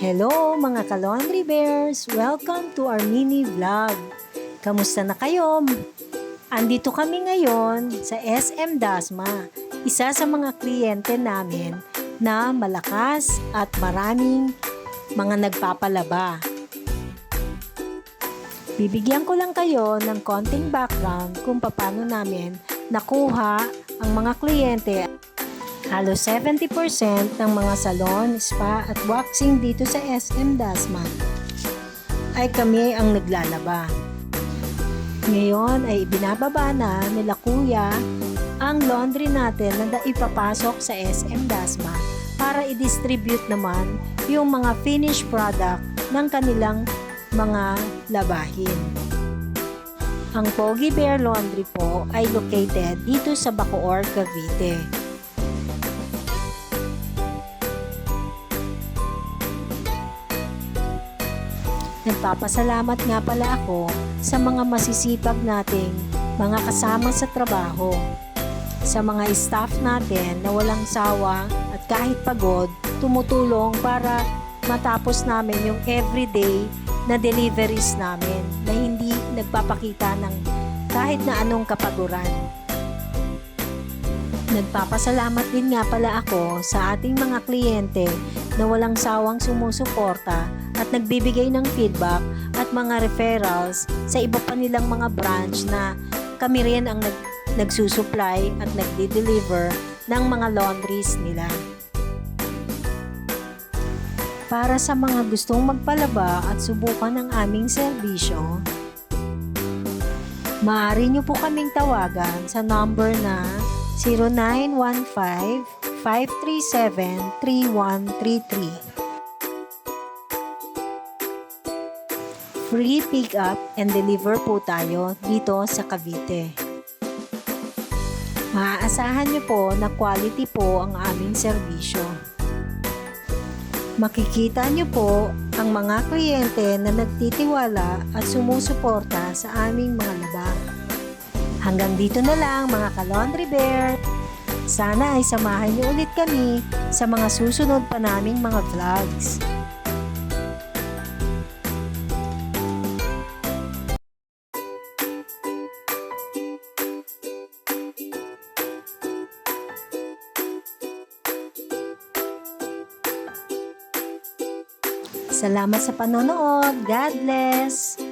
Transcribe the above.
Hello mga ka-Laundry Bears! Welcome to our mini vlog. Kamusta na kayo? Andito kami ngayon sa SM Dasma, isa sa mga kliyente namin na malakas at maraming mga nagpapalaba. Bibigyan ko lang kayo ng konting background kung paano namin nakuha ang mga kliyente. Halos 70% ng mga salon, spa at waxing dito sa SM Dasma ay kami ang naglalaba. Ngayon ay ibinababa na nila kuya ang laundry natin na ipapasok sa SM Dasma para i-distribute naman yung mga finished product ng kanilang mga labahin. Ang Pogi Bear Laundry po ay located dito sa Bacoor, Cavite. Nagpapasalamat nga pala ako sa mga masisipag nating mga kasama sa trabaho, sa mga staff natin na walang sawa at kahit pagod, tumutulong para matapos namin yung everyday na deliveries namin na hindi nagpapakita ng kahit na anong kapaguran. Nagpapasalamat din nga pala ako sa ating mga kliyente na walang sawang sumusuporta at nagbibigay ng feedback at mga referrals sa iba pa nilang mga branch na kami rin ang nagsusupply at nagdi-deliver ng mga laundries nila. Para sa mga gustong magpalaba at subukan ang aming serbisyo, maaari nyo po kaming tawagan sa number na 0915-537-3133. Free pick up and deliver po tayo dito sa Cavite. Maaasahan nyo po na quality po ang aming serbisyo. Makikita nyo po ang mga kliyente na nagtitiwala at sumusuporta sa aming mga laba. Hanggang dito na lang mga ka-Laundry Bear. Sana ay samahan nyo ulit kami sa mga susunod pa naming mga vlogs. Salamat sa panonood. God bless!